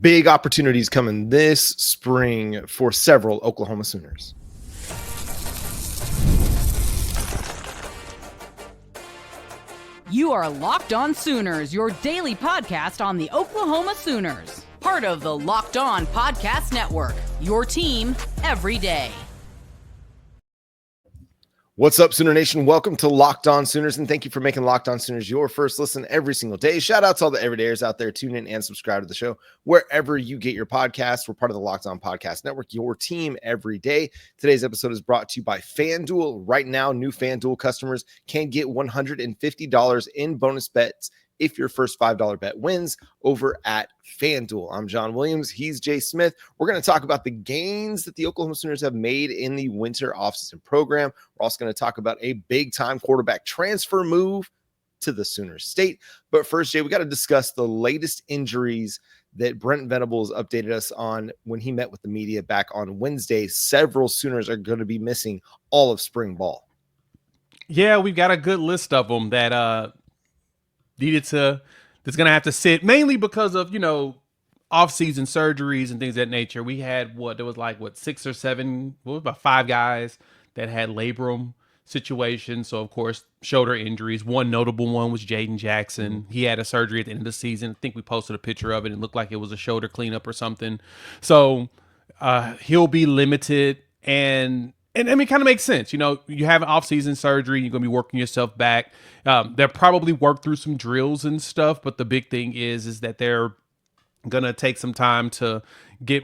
Big opportunities coming this spring for several Oklahoma Sooners. You are Locked On Sooners, your daily podcast on the Oklahoma Sooners. Part of the Locked On Podcast Network, your team every day. What's up, Sooner Nation? Welcome to Locked On Sooners, and thank you for making Locked On Sooners your first listen every single day. Shout out to all the everydayers out there. Tune in and subscribe to the show wherever you get your podcasts. We're part of the Locked On Podcast Network, your team every day. Today's episode is brought to you by FanDuel. Right now, new FanDuel customers can get $150 in bonus bets if your first $5 bet wins over at FanDuel. I'm John Williams. He's Jay Smith. We're going to talk about the gains that the Oklahoma Sooners have made in the winter offseason program. We're also going to talk about a big-time quarterback transfer move to the Sooner State. But first, Jay, we got to discuss the latest injuries that Brent Venables updated us on when he met with the media back on Wednesday. Several Sooners are going to be missing all of spring ball. Yeah, we've got a good list of them that that's going to have to sit, mainly because of, off-season surgeries and things of that nature. We had six or seven, about five guys that had labrum situations. So, of course, shoulder injuries. One notable one was Jaden Jackson. He had a surgery at the end of the season. I think we posted a picture of it. It looked like it was a shoulder cleanup or something. So he'll be limited. And I mean, it kind of makes sense. You have an off-season surgery. You're going to be working yourself back. They'll probably work through some drills and stuff. But the big thing is that they're going to take some time to get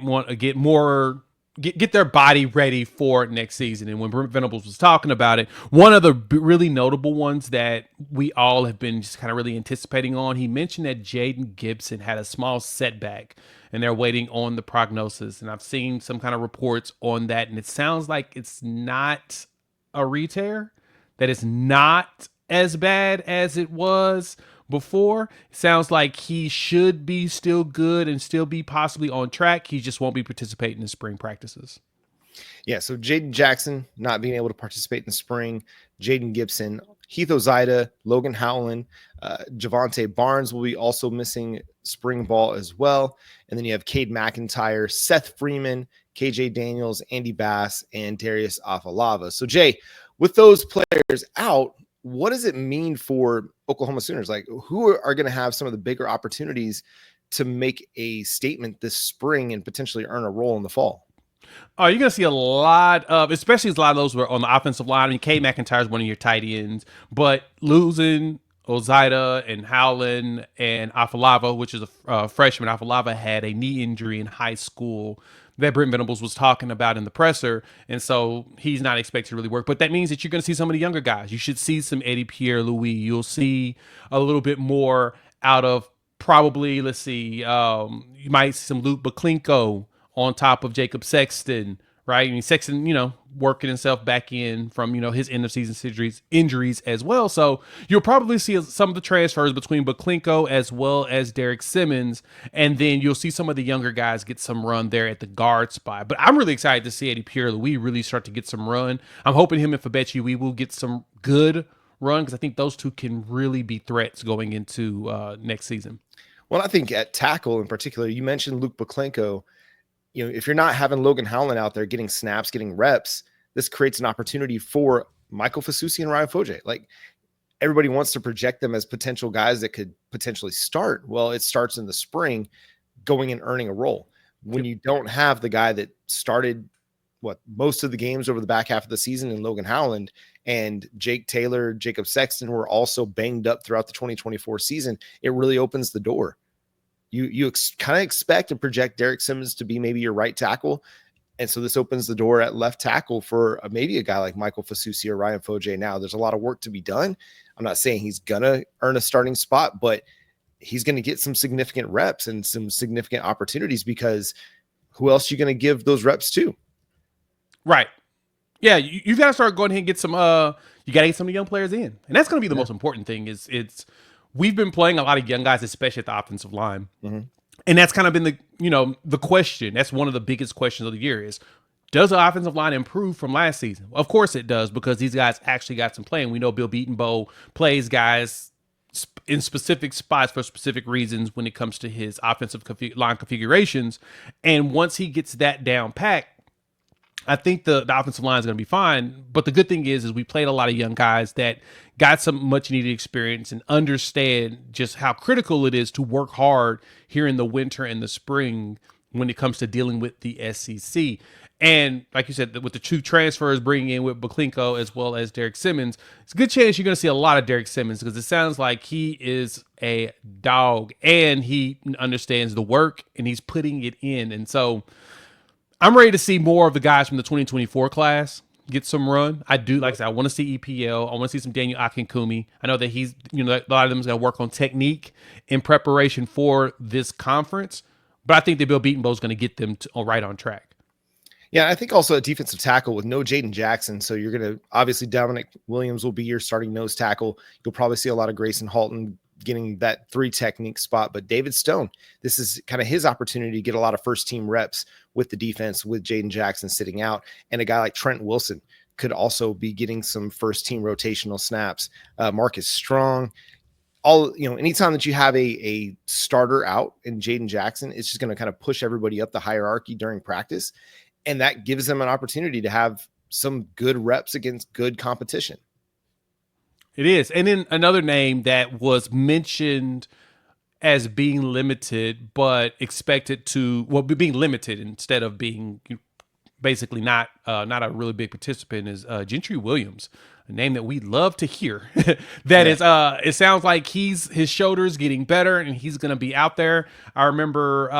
their body ready for next season. And when Brent Venables was talking about it, one of the really notable ones that we all have been just kind of really anticipating on, he mentioned that Jayden Gibson had a small setback and they're waiting on the prognosis. And I've seen some kind of reports on that. And it sounds like it's not a re-tear, that it's not as bad as it was before. It sounds like he should be still good and still be possibly on track. He just won't be participating in spring practices. Yeah, so Jaden Jackson not being able to participate in spring, Jaden Gibson, Heath Ozida, Logan Howland, Javante Barnes will be also missing spring ball as well. And then you have Cade McIntyre, Seth Freeman, KJ Daniels, Andy Bass, and Darius Afalava. So Jay, with those players out, what does it mean for Oklahoma Sooners? Like, who are going to have some of the bigger opportunities to make a statement this spring and potentially earn a role in the fall? Oh, you're going to see a lot of, especially a lot of those were on the offensive line. I mean, Cade McIntyre is one of your tight ends, but losing Ozida and Howland and Afalava, which is a freshman. Afalava had a knee injury in high school that Brent Venables was talking about in the presser, and so he's not expected to really work. But that means that you're going to see some of the younger guys. You should see some Eddie Pierre-Louis. You'll see a little bit more out of probably, you might see some Luke Baklinko on top of Jacob Sexton, right? I mean, Sexton, working himself back in from, his end of season injuries as well. So you'll probably see some of the transfers between Baklinko as well as Derek Simmons. And then you'll see some of the younger guys get some run there at the guard spot. But I'm really excited to see Eddie Pierre-Louis really start to get some run. I'm hoping him and Fabechi, we will get some good run because I think those two can really be threats going into next season. Well, I think at tackle in particular, you mentioned Luke Baklinko. If you're not having Logan Howland out there getting snaps, getting reps, this creates an opportunity for Michael Fasusi and Ryan Fodge. Like, everybody wants to project them as potential guys that could potentially start. Well, it starts in the spring, going and earning a role. When you don't have the guy that started most of the games over the back half of the season in Logan Howland, and Jake Taylor, Jacob Sexton were also banged up throughout the 2024 season, it really opens the door. You kind of expect and project Derek Simmons to be maybe your right tackle. And so this opens the door at left tackle for maybe a guy like Michael Fasusi or Ryan Fodge. Now there's a lot of work to be done. I'm not saying he's going to earn a starting spot, but he's going to get some significant reps and some significant opportunities, because who else are you going to give those reps to? Right. Yeah. You've got to start going ahead and get some, you got to get some of the young players in. And that's going to be the most important thing we've been playing a lot of young guys, especially at the offensive line. Mm-hmm. And that's kind of been the question. That's one of the biggest questions of the year is, does the offensive line improve from last season? Of course it does, because these guys actually got some playing. We know Bill Bedenbaugh plays guys in specific spots for specific reasons when it comes to his offensive line configurations. And once he gets that down packed, I think the offensive line is going to be fine. But the good thing is we played a lot of young guys that got some much needed experience and understand just how critical it is to work hard here in the winter and the spring when it comes to dealing with the SEC. And like you said, with the two transfers bringing in with Baklenko as well as Derek Simmons, it's a good chance you're going to see a lot of Derek Simmons because it sounds like he is a dog and he understands the work and he's putting it in. And so I'm ready to see more of the guys from the 2024 class get some run. I do, like I said, I want to see EPL. I want to see some Daniel Akinkumi. I know that he's, a lot of them is going to work on technique in preparation for this conference, but I think that Bill Bedenbaugh is going to get them right on track. Yeah, I think also a defensive tackle with no Jaden Jackson. So you're going to, obviously, Dominic Williams will be your starting nose tackle. You'll probably see a lot of Grayson Halton getting that 3 technique spot. But David Stone, this is kind of his opportunity to get a lot of first team reps with the defense with Jaden Jackson sitting out. And a guy like Trent Wilson could also be getting some first team rotational snaps. Marcus Strong. Anytime that you have a starter out in Jaden Jackson, it's just going to kind of push everybody up the hierarchy during practice. And that gives them an opportunity to have some good reps against good competition. It is. And then another name that was mentioned as being limited, but expected to, being limited instead of being basically not a really big participant is Gentry Williams, a name that we love to hear. It sounds like his shoulder's getting better and he's going to be out there. I remember,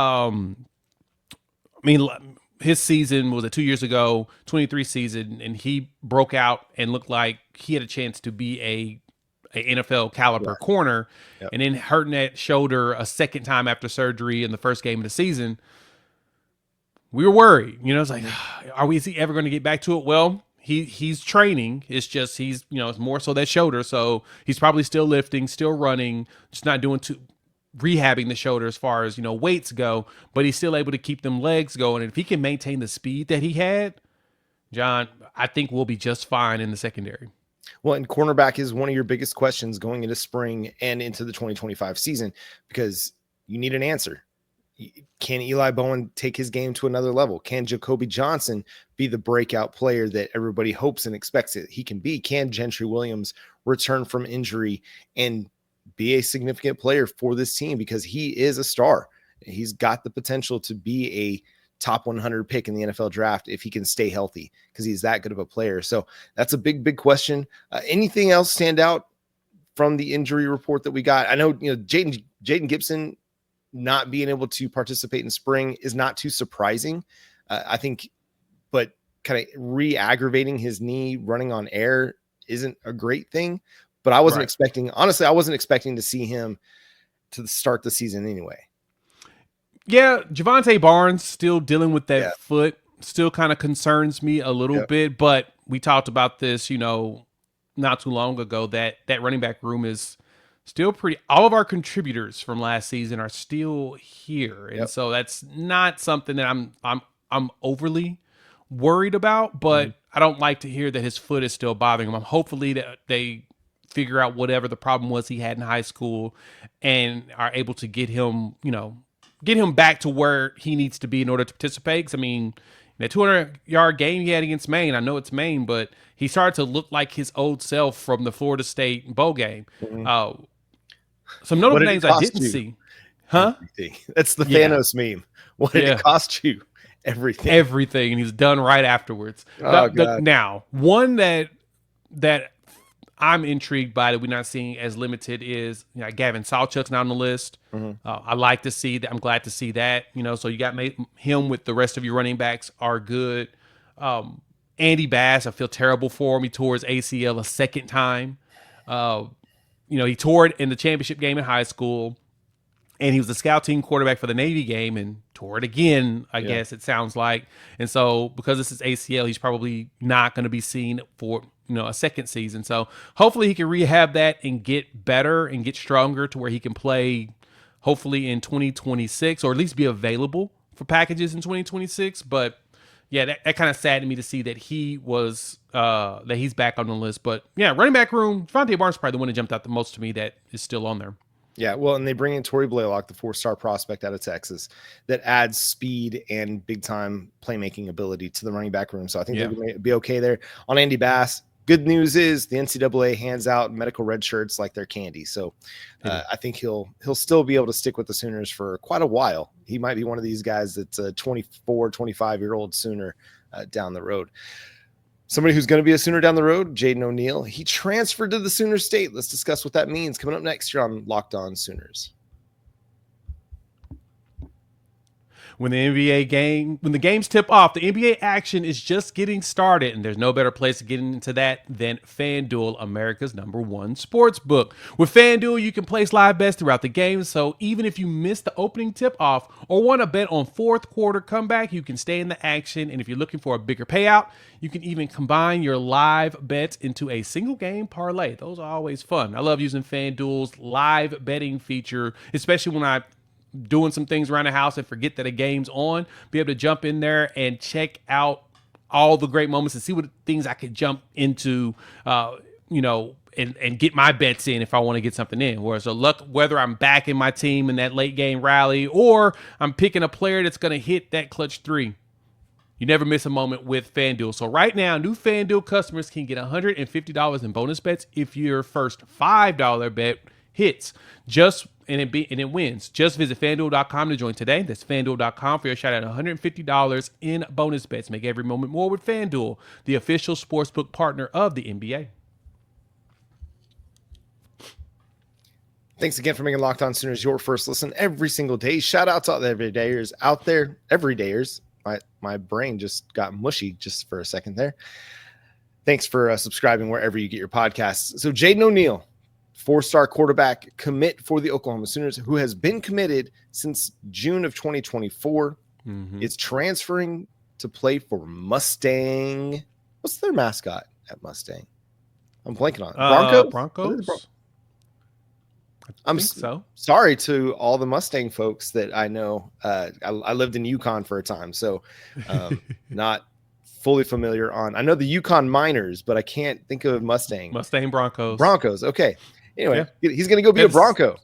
his season was 2 years ago, 23 season, and he broke out and looked like he had a chance to be a NFL caliber corner. Yep. And then hurting that shoulder a second time after surgery in the first game of the season. We were worried, it's like, is he ever going to get back to it? Well, he's training. It's just, it's more so that shoulder. So he's probably still lifting, still running, just not doing rehabbing the shoulder as far as, weights go, but he's still able to keep them legs going. And if he can maintain the speed that he had, John, I think we'll be just fine in the secondary. Well, and cornerback is one of your biggest questions going into spring and into the 2025 season, because you need an answer. Can Eli Bowen take his game to another level? Can Jacoby Johnson be the breakout player that everybody hopes and expects that he can be? Can Gentry Williams return from injury and be a significant player for this team, because he is a star. He's got the potential to be a top 100 pick in the NFL draft if he can stay healthy, because he's that good of a player. So that's a big question. Anything else stand out from the injury report that we got? I know, Jayden Gibson not being able to participate in spring is not too surprising. I think, but kind of re-aggravating his knee running on air isn't a great thing. But I wasn't expecting to see him to start the season anyway. Yeah, Javonte Barnes still dealing with that foot, still kind of concerns me a little bit. But we talked about this, not too long ago, that running back room is still pretty. All of our contributors from last season are still here, and so that's not something that I'm overly worried about. But I don't like to hear that his foot is still bothering him. I'm hopefully that they figure out whatever the problem was he had in high school and are able to get him back to where he needs to be in order to participate. Because, that 200-yard game he had against Maine, I know it's Maine, but he started to look like his old self from the Florida State bowl game. Mm-hmm. Some notable names I didn't see. Huh? Everything. That's the Thanos meme. What did it cost you? Everything. Everything. And he's done right afterwards. Now, one that I'm intrigued by that we're not seeing as limited is Gavin Sawchuk's not on the list. Mm-hmm. I like to see that. I'm glad to see that. So you got him with the rest of your running backs are good. Andy Bass, I feel terrible for him. He tore his ACL a second time. He tore it in the championship game in high school, and he was the scout team quarterback for the Navy game and tore it again, I guess it sounds like. And so because this is ACL, he's probably not going to be seen for a second season. So hopefully he can rehab that and get better and get stronger to where he can play hopefully in 2026, or at least be available for packages in 2026. But yeah, that kind of saddened me to see that he was that he's back on the list. But yeah, running back room, Devontae Barnes is probably the one that jumped out the most to me that is still on there. Yeah, well, and they bring in Torrey Blaylock, the 4-star prospect out of Texas, that adds speed and big-time playmaking ability to the running back room. So I think they're going to be okay there. On Andy Bass, good news is the NCAA hands out medical red shirts like they're candy. So I think he'll still be able to stick with the Sooners for quite a while. He might be one of these guys that's a 24, 25-year-old Sooner down the road. Somebody who's going to be a Sooner down the road, Jaden O'Neal. He transferred to the Sooner State. Let's discuss what that means coming up next year on Locked On Sooners. When the games tip off, the NBA action is just getting started, and there's no better place to get into that than FanDuel, America's #1 sports book. With FanDuel, you can place live bets throughout the game, so even if you miss the opening tip off or want to bet on fourth quarter comeback, you can stay in the action. And if you're looking for a bigger payout, you can even combine your live bets into a single game parlay. Those are always fun. I love using FanDuel's live betting feature, especially when I'm doing some things around the house and forget that a game's on, be able to jump in there and check out all the great moments and see what things I could jump into, and get my bets in if I want to get something in. Whether I'm backing my team in that late game rally or I'm picking a player that's going to hit that clutch 3. You never miss a moment with FanDuel. So right now, new FanDuel customers can get $150 in bonus bets if your first $5 bet hits. And it wins. Just visit FanDuel.com to join today. That's FanDuel.com for your shot at $150 in bonus bets. Make every moment more with FanDuel, the official sportsbook partner of the NBA. Thanks again for making Locked On Sooners your first listen every single day. Shout out to all the everydayers out there. Everydayers. My brain just got mushy just for a second there. Thanks for subscribing wherever you get your podcasts. So Jaden O'Neal, 4-star quarterback commit for the Oklahoma Sooners, who has been committed since June of 2024. Is transferring to play for Mustang. What's their mascot at Mustang? I'm blanking on it. Broncos. I'm sorry to all the Mustang folks that I know. I lived in Yukon for a time, so not fully familiar on. I know the Yukon Miners, but I can't think of Mustang. Broncos. Okay. Anyway, he's going to go be a Bronco.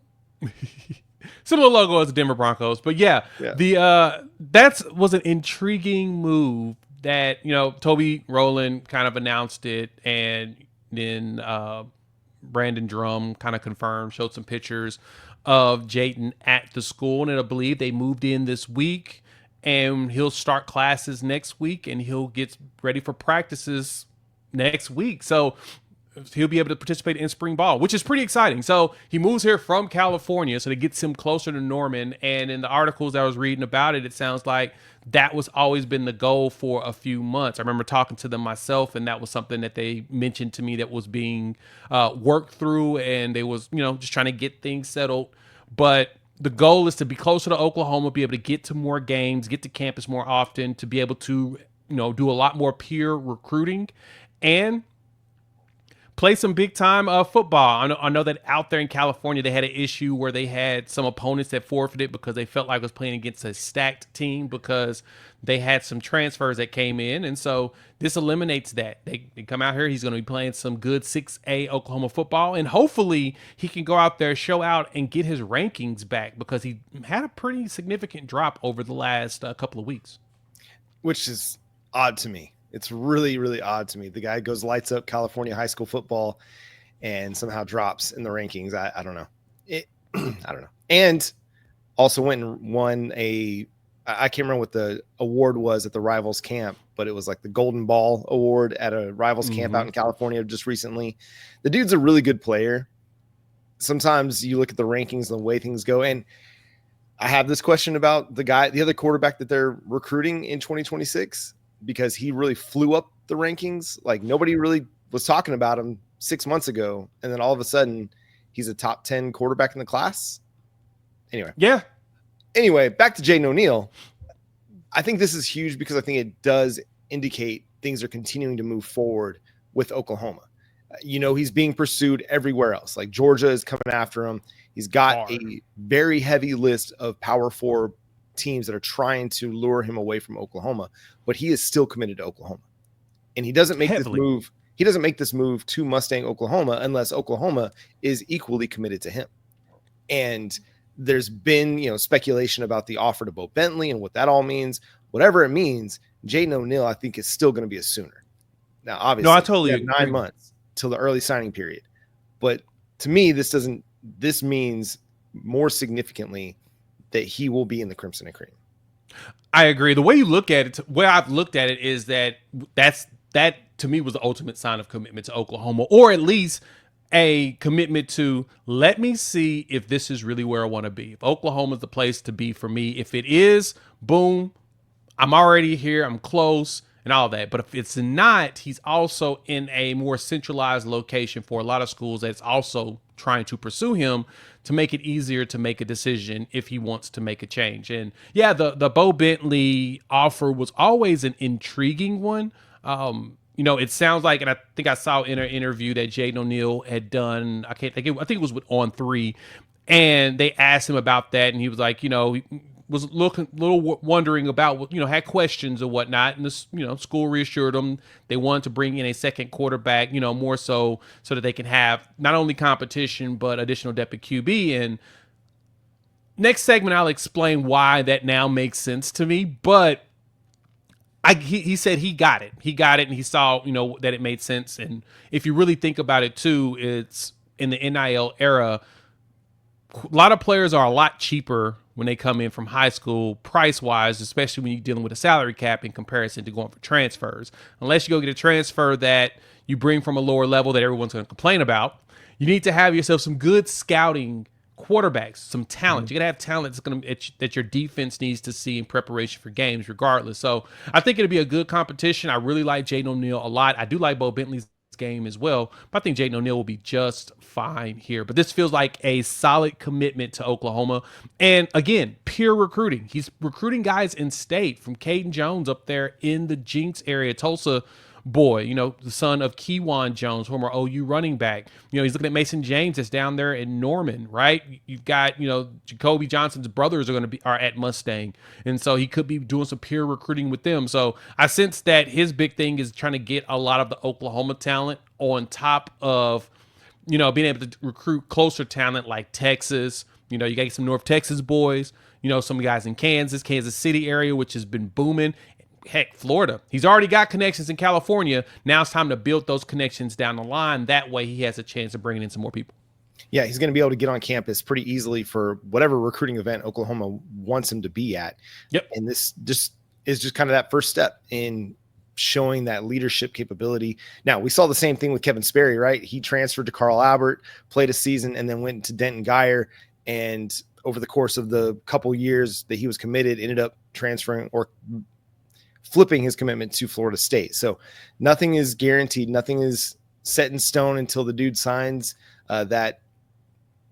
Similar logo as the Denver Broncos, but that was an intriguing move that, Toby Rowland kind of announced it, and then Brandon Drum kind of confirmed, showed some pictures of Jayden at the school, and I believe they moved in this week, and he'll start classes next week, and he'll get ready for practices next week. So he'll be able to participate in spring ball, which is pretty exciting. So he moves here from California, so that gets him closer to Norman. And in the articles I was reading about it, it sounds like that was always been the goal for a few months. I remember talking to them myself, and that was something that they mentioned to me that was being worked through, and they was, just trying to get things settled. But the goal is to be closer to Oklahoma, be able to get to more games, get to campus more often, to be able to, do a lot more peer recruiting and play some big time football. I know that out there in California, they had an issue where they had some opponents that forfeited because they felt like it was playing against a stacked team because they had some transfers that came in. And so this eliminates that. They come out here. He's going to be playing some good 6A Oklahoma football. And hopefully he can go out there, show out, and get his rankings back because he had a pretty significant drop over the last couple of weeks. Which is odd to me. It's really, really odd to me. The guy lights up California high school football and somehow drops in the rankings. I don't know. I don't know. And also went and won I can't remember what the award was at the Rivals camp, but it was like the Golden Ball Award at a Rivals camp out in California just recently. The dude's a really good player. Sometimes you look at the rankings and the way things go. And I have this question about the other quarterback that they're recruiting in 2026. Because he really flew up the rankings. Like nobody really was talking about him 6 months ago. And then all of a sudden he's a top 10 quarterback in the class. Anyway, back to Jaden O'Neal. I think this is huge because I think it does indicate things are continuing to move forward with Oklahoma. He's being pursued everywhere else. Like Georgia is coming after him. He's got a very heavy list of Power 4 teams that are trying to lure him away from Oklahoma, but he is still committed to Oklahoma. And he doesn't make Heavily. this move. He doesn't make this move to Mustang, Oklahoma, unless Oklahoma is equally committed to him. And there's been, speculation about the offer to Bo Bentley and what that all means. Whatever it means, Jaden O'Neal, I think, is still going to be a Sooner. Now, obviously, No, I totally we have 9 months till the early signing period. But to me, this means more significantly that he will be in the Crimson and Cream. I agree. The way you look at it, where I've looked at it, is that to me was the ultimate sign of commitment to Oklahoma, or at least a commitment to let me see if this is really where I want to be. If Oklahoma is the place to be for me, if it is, boom, I'm already here, I'm close and all that. But if it's not, he's also in a more centralized location for a lot of schools that's also trying to pursue him to make it easier to make a decision if he wants to make a change. And yeah, the Bo Bentley offer was always an intriguing one. It sounds like, and I think I saw in an interview that Jaden O'Neal had done, I think it was with On 3, and they asked him about that, and he was like, he was little wondering about, had questions or whatnot, and this, school reassured him they wanted to bring in a second quarterback, more so that they can have not only competition but additional depth at QB. And next segment, I'll explain why that now makes sense to me, but he said he got it. He got it, and he saw, that it made sense. And if you really think about it too, it's in the NIL era, a lot of players are a lot cheaper when they come in from high school price-wise, especially when you're dealing with a salary cap in comparison to going for transfers. Unless you go get a transfer that you bring from a lower level that everyone's going to complain about, you need to have yourself some good scouting quarterbacks, some talent. You got to have talent that your defense needs to see in preparation for games regardless. So I think it'll be a good competition. I really like Jaden O'Neal a lot. I do like Bo Bentley's game as well, but I think Jaden O'Neal will be just fine here. But this feels like a solid commitment to Oklahoma. And again, pure recruiting. He's recruiting guys in state, from Caden Jones up there in the Jinx area, Tulsa boy, the son of Kewan Jones, former OU running back. He's looking at Mason James that's down there in Norman, right? You've got, Jacoby Johnson's brothers are at Mustang. And so he could be doing some peer recruiting with them. So I sense that his big thing is trying to get a lot of the Oklahoma talent on top of, being able to recruit closer talent like Texas. You got to get some North Texas boys, some guys in Kansas City area, which has been booming. Heck, Florida. He's already got connections in California. Now it's time to build those connections down the line. That way he has a chance of bringing in some more people. Yeah, he's going to be able to get on campus pretty easily for whatever recruiting event Oklahoma wants him to be at. Yep. And this is just kind of that first step in showing that leadership capability. Now, we saw the same thing with Kevin Sperry, right? He transferred to Carl Albert, played a season, and then went to Denton Geyer. And over the course of the couple years that he was committed, ended up transferring or flipping his commitment to Florida State. So nothing is guaranteed. Nothing is set in stone until the dude signs that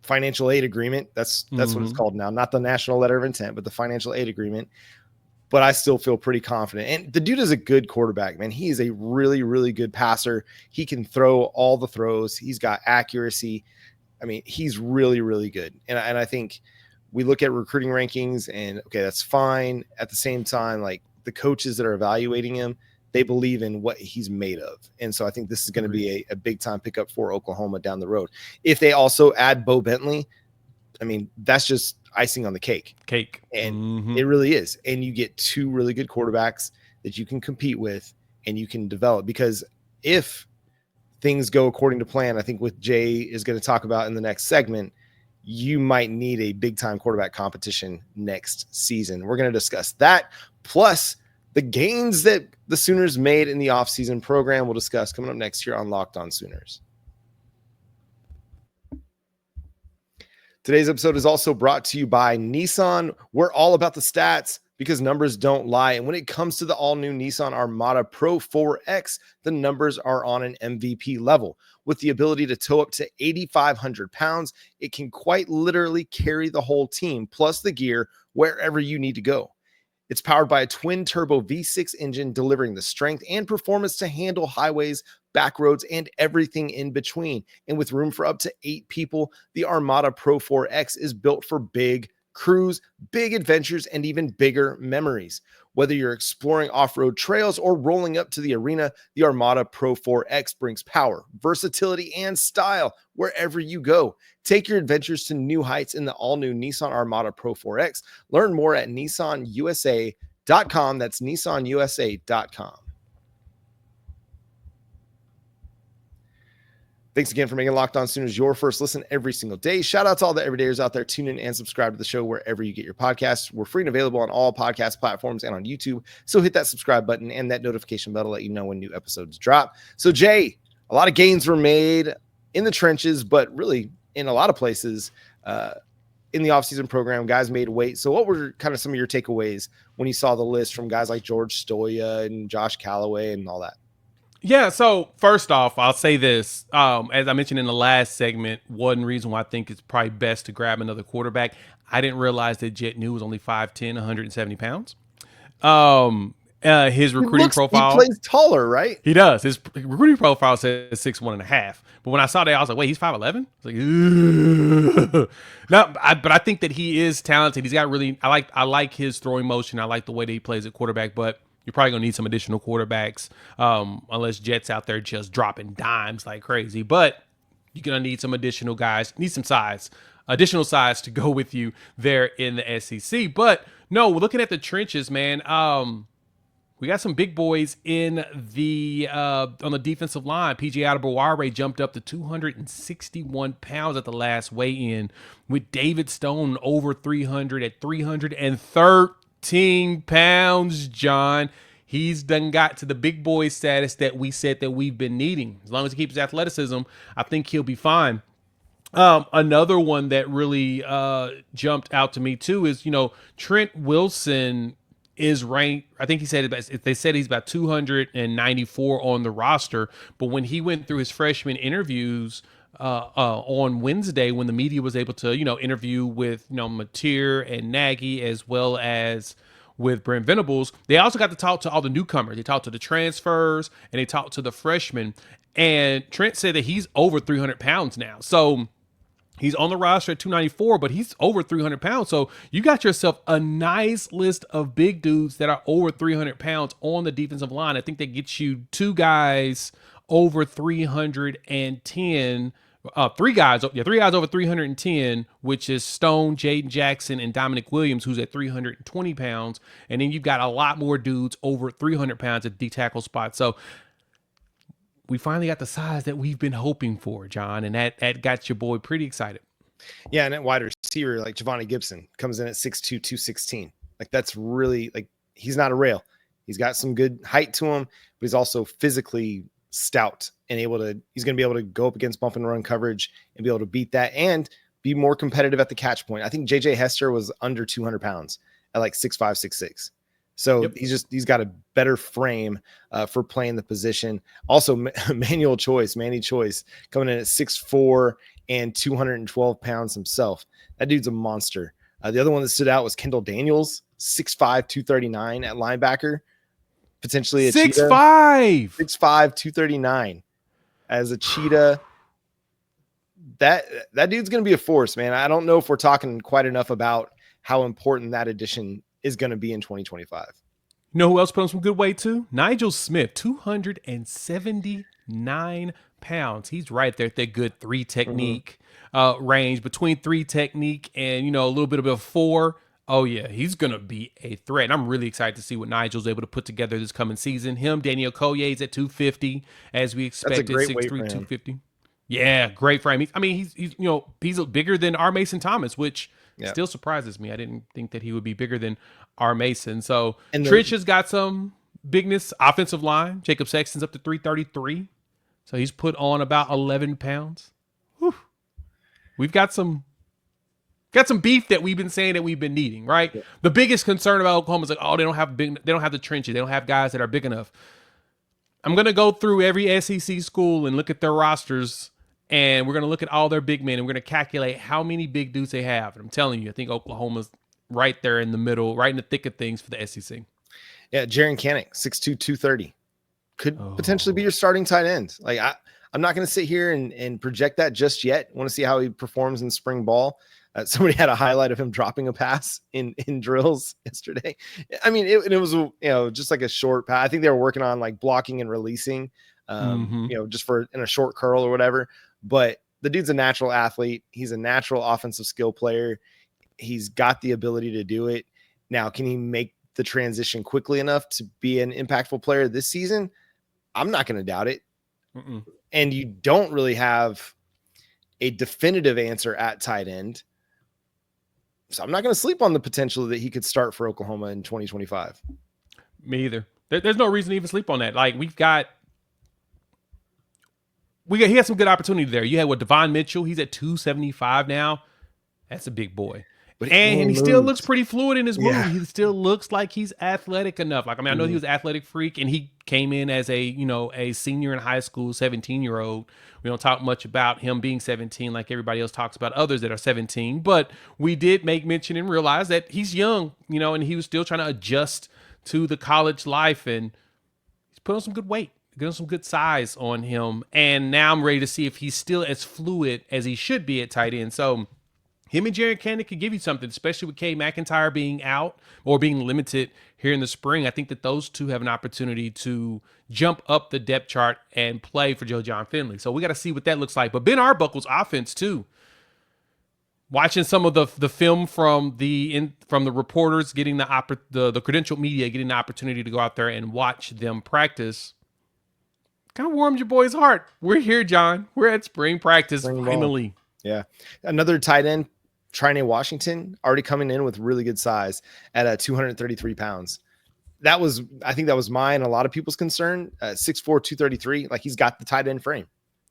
financial aid agreement. That's what it's called now. Not the national letter of intent, but the financial aid agreement. But I still feel pretty confident. And the dude is a good quarterback, man. He is a really, really good passer. He can throw all the throws. He's got accuracy. I mean, he's really, really good. And I think we look at recruiting rankings and, okay, that's fine. At the same time, like, the coaches that are evaluating him, they believe in what he's made of. And so I think this is going to be a big time pickup for Oklahoma down the road. If they also add Bo Bentley, I mean, that's just icing on the cake. And it really is. And you get two really good quarterbacks that you can compete with and you can develop, because if things go according to plan, I think what Jay is going to talk about in the next segment, you might need a big time quarterback competition next season. We're going to discuss that, plus the gains that the Sooners made in the offseason program. We'll discuss coming up next year on Locked On Sooners. Today's episode is also brought to you by Nissan. We're all about the stats because numbers don't lie. And when it comes to the all-new Nissan Armada Pro 4X, the numbers are on an MVP level. With the ability to tow up to 8,500 pounds, it can quite literally carry the whole team, plus the gear, wherever you need to go. It's powered by a twin-turbo V6 engine, delivering the strength and performance to handle highways, back roads, and everything in between. And with room for up to 8 people, the Armada Pro 4X is built for big, cruise, big adventures, and even bigger memories. Whether you're exploring off-road trails or rolling up to the arena, the Armada Pro 4X brings power, versatility, and style wherever you go. Take your adventures to new heights in the all-new Nissan Armada Pro 4X. Learn more at nissanusa.com. That's nissanusa.com. Thanks again for making Locked On Sooners your first listen every single day. Shout out to all the everydayers out there. Tune in and subscribe to the show wherever you get your podcasts. We're free and available on all podcast platforms and on YouTube. So hit that subscribe button and that notification bell to let you know when new episodes drop. So Jay, a lot of gains were made in the trenches, but really in a lot of places in the offseason program, guys made weight. So what were kind of some of your takeaways when you saw the list from guys like George Stoya and Josh Calloway and all that? Yeah, so first off, I'll say this. As I mentioned in the last segment, one reason why I think it's probably best to grab another quarterback, I didn't realize that Jet New was only 5'10", 170 pounds. His recruiting profile. He plays taller, right? He does. His recruiting profile says 6'1.5". But when I saw that, I was like, wait, he's 5'11"? It's like, no, but I think that he is talented. He's got really, I like his throwing motion. I like the way that he plays at quarterback, but you're probably going to need some additional quarterbacks unless Jet's out there just dropping dimes like crazy. But you're going to need some additional guys, need some size, additional size to go with you there in the SEC. But no, we're looking at the trenches, man. We got some big boys in the on the defensive line. PJ Adebaware jumped up to 261 pounds at the last weigh-in, with David Stone over 300 at 313 pounds, John. He's done got to the big boy status that we said that we've been needing. As long as he keeps his athleticism, I think he'll be fine. Another one that really jumped out to me too is, Trent Wilson is ranked. I think they said he's about 294 on the roster, but when he went through his freshman interviews on Wednesday, when the media was able to, interview with, Mateer and Nagy, as well as with Brent Venables, they also got to talk to all the newcomers. They talked to the transfers and they talked to the freshmen. And Trent said that he's over 300 pounds now. So he's on the roster at 294, but he's over 300 pounds. So you got yourself a nice list of big dudes that are over 300 pounds on the defensive line. I think that gets you two guys over 310. Three guys over 310, which is Stone, Jayden Jackson, and Dominic Williams, who's at 320 pounds. And then you've got a lot more dudes over 300 pounds at the tackle spot. So we finally got the size that we've been hoping for, John, and that got your boy pretty excited. Yeah, and at wide receiver, like Javonte Gibson comes in at 6'2", 216. Like, that's really, like, he's not a rail. He's got some good height to him, but he's also physically stout and he's going to be able to go up against bump and run coverage and be able to beat that and be more competitive at the catch point. I think JJ Hester was under 200 pounds at like 6'5", 6'6". So yep. He's got a better frame for playing the position. Also, Manny Choice coming in at 6'4" and 212 pounds himself. That dude's a monster. The other one that stood out was Kendall Daniels, 6'5", 239 at linebacker. Potentially a 6'5", 239 as a cheetah. That dude's going to be a force, man. I don't know if we're talking quite enough about how important that addition is going to be in 2025. You know who else put on some good weight too? Nigel Smith, 279 pounds. He's right there at that good 3 technique range, between 3 technique and, a little bit of a 4. Oh, yeah, he's going to be a threat. And I'm really excited to see what Nigel's able to put together this coming season. Daniel Collier's at 250, as we expected, 6'3", 250. Yeah, great frame. He's bigger than R. Mason Thomas, which still surprises me. I didn't think that he would be bigger than R. Mason. So Trish has got some bigness. Offensive line, Jacob Sexton's up to 333. So he's put on about 11 pounds. Whew. We've got some beef that we've been saying that we've been needing, right? Yeah. The biggest concern about Oklahoma is like, they don't have the trenches. They don't have guys that are big enough. I'm going to go through every SEC school and look at their rosters, and we're going to look at all their big men, and we're going to calculate how many big dudes they have. And I'm telling you, I think Oklahoma's right there in the middle, right in the thick of things for the SEC. Yeah, Jaren Kanak, 6'2", 230. Could potentially be your starting tight end. Like, I'm not going to sit here and project that just yet. I want to see how he performs in spring ball. Somebody had a highlight of him dropping a pass in drills yesterday. I mean, it was, just like a short pass. I think they were working on like blocking and releasing, just in a short curl or whatever. But the dude's a natural athlete. He's a natural offensive skill player. He's got the ability to do it. Now, can he make the transition quickly enough to be an impactful player this season? I'm not going to doubt it. And you don't really have a definitive answer at tight end. So I'm not going to sleep on the potential that he could start for Oklahoma in 2025. Me either. There's no reason to even sleep on that. Like he had some good opportunity there. You had Devon Mitchell. He's at 275 now. That's a big boy. And he still looks pretty fluid in his move. He still looks like he's athletic enough. Like, I mean, I know he was an athletic freak, and he came in as a senior in high school, 17-year-old. We don't talk much about him being 17 like everybody else talks about others that are 17. But we did make mention and realize that he's young, and he was still trying to adjust to the college life, and he's put on some good weight, getting some good size on him. And now I'm ready to see if he's still as fluid as he should be at tight end. So him and Jared Cannon could give you something, especially with K. McIntyre being out or being limited here in the spring. I think that those two have an opportunity to jump up the depth chart and play for Joe Jon Finley. So we got to see what that looks like. But Ben Arbuckle's offense too. Watching some of the film from the reporters getting the credentialed media getting the opportunity to go out there and watch them practice, kind of warmed your boy's heart. We're here, John. We're at spring practice finally. Yeah, another tight end. Trine Washington already coming in with really good size at 233 pounds. I think that was mine. A lot of people's concern. 6'4", 233. Like he's got the tight end frame.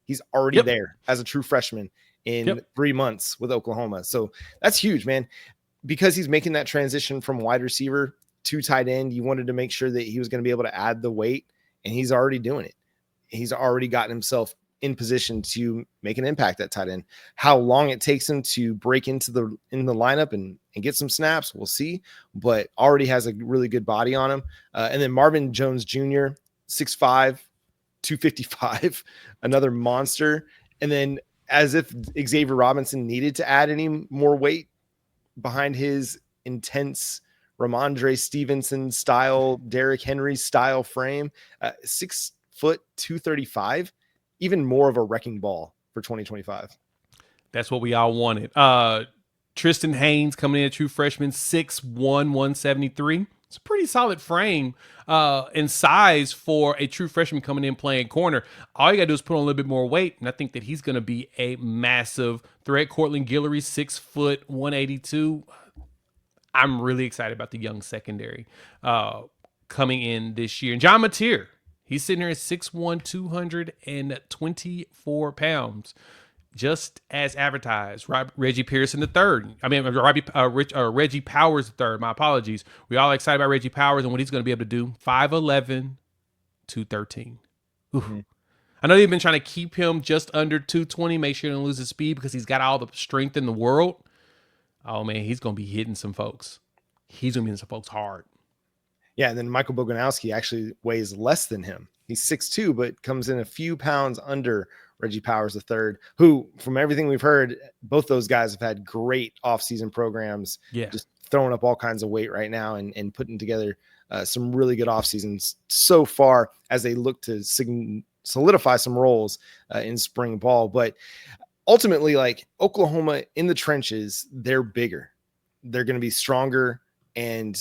He's already there as a true freshman in 3 months with Oklahoma. So that's huge, man. Because he's making that transition from wide receiver to tight end, you wanted to make sure that he was going to be able to add the weight, and he's already doing it. He's already gotten himself in position to make an impact at tight end. How long it takes him to break into the lineup and get some snaps, we'll see, but already has a really good body on him. And then Marvin Jones Jr., 6'5", 255, another monster. And then as if Xavier Robinson needed to add any more weight behind his intense Ramondre Stevenson style, Derrick Henry style frame, 6 foot 235, even more of a wrecking ball for 2025. That's what we all wanted. Tristan Haynes coming in a true freshman, 6'1", 173. It's a pretty solid frame and size for a true freshman coming in playing corner. All you got to do is put on a little bit more weight, and I think that he's going to be a massive threat. Cortland Guillory, 6 foot 182. I'm really excited about the young secondary coming in this year. And John Mateer, he's sitting here at 6'1", 224 pounds, just as advertised. Reggie Pearson III. Reggie Powers III. My apologies. We all excited about Reggie Powers and what he's going to be able to do. 5'11", 213. Mm-hmm. I know they've been trying to keep him just under 220, make sure he doesn't lose his speed because he's got all the strength in the world. Oh, man, he's going to be hitting some folks. He's going to be hitting some folks hard. Yeah, and then Michael Boganowski actually weighs less than him. He's 6'2", but comes in a few pounds under Reggie Powers III, who, from everything we've heard, both those guys have had great offseason programs, just throwing up all kinds of weight right now and putting together some really good offseasons so far as they look to solidify some roles in spring ball. But ultimately, like Oklahoma in the trenches, they're bigger. They're going to be stronger, and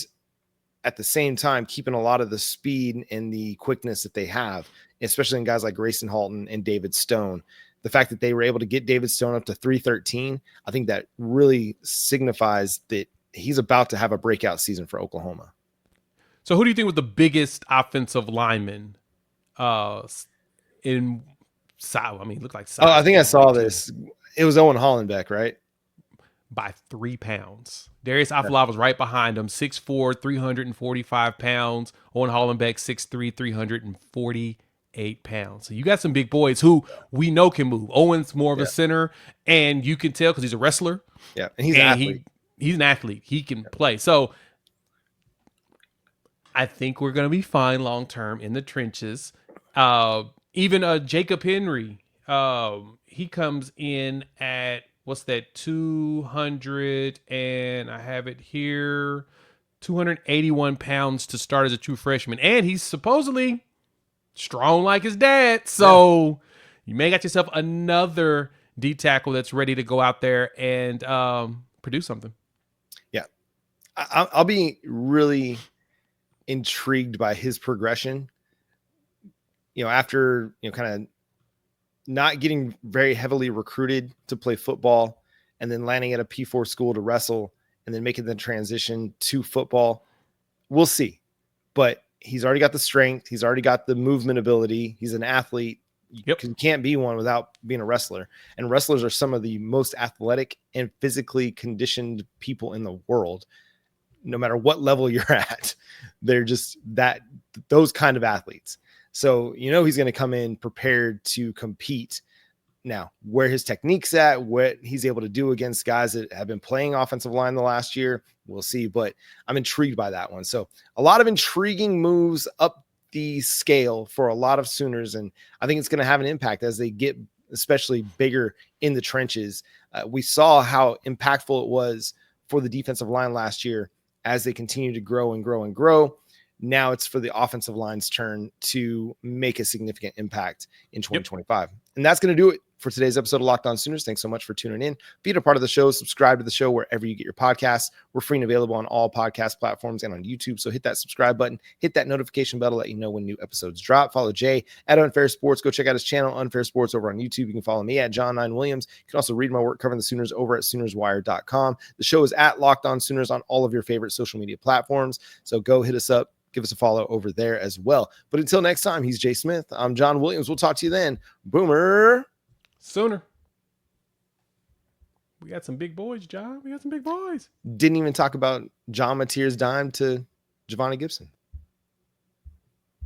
at the same time, keeping a lot of the speed and the quickness that they have, especially in guys like Grayson Halton and David Stone. The fact that they were able to get David Stone up to 313, I think that really signifies that he's about to have a breakout season for Oklahoma. So who do you think was the biggest offensive lineman in size? I mean, looked like size. Oh, I think I saw this. It was Owen Hollenbeck, right? By 3 pounds. Darius Afalava was right behind him, 6'4", 345 pounds. Owen Hollenbeck, 6'3", 348 pounds. So you got some big boys who we know can move. Owen's more of a center, and you can tell because he's a wrestler. Yeah, and he's an athlete. He's an athlete. He can play. So I think we're going to be fine long-term in the trenches. Even Jacob Henry, he comes in at what's that, 200, and I have it here, 281 pounds to start as a true freshman. And he's supposedly strong like his dad. So you may got yourself another D tackle that's ready to go out there and produce something. Yeah. I'll be really intrigued by his progression. After, kind of not getting very heavily recruited to play football and then landing at a P4 school to wrestle and then making the transition to football. We'll see. But he's already got the strength. He's already got the movement ability. He's an athlete. You can't be one without being a wrestler. And wrestlers are some of the most athletic and physically conditioned people in the world. No matter what level you're at, they're just those kind of athletes. So, he's going to come in prepared to compete. Now, where his technique's at, what he's able to do against guys that have been playing offensive line the last year, we'll see. But I'm intrigued by that one. So a lot of intriguing moves up the scale for a lot of Sooners. And I think it's going to have an impact as they get especially bigger in the trenches. We saw how impactful it was for the defensive line last year as they continue to grow and grow and grow. Now it's for the offensive line's turn to make a significant impact in 2025. And that's going to do it for today's episode of Locked On Sooners. Thanks so much for tuning in. Be a part of the show. Subscribe to the show wherever you get your podcasts. We're free and available on all podcast platforms and on YouTube. So hit that subscribe button, hit that notification bell to let you know when new episodes drop. Follow Jay at Unfair Sports. Go check out his channel, Unfair Sports, over on YouTube. You can follow me at John9Williams. You can also read my work covering the Sooners over at SoonersWire.com. The show is at Locked On Sooners on all of your favorite social media platforms. So go hit us up. Give us a follow over there as well. But until next time, he's Jay Smith. I'm John Williams. We'll talk to you then. Boomer Sooner. We got some big boys, John. We got some big boys. Didn't even talk about John Mateer's dime to Giovanni Gibson.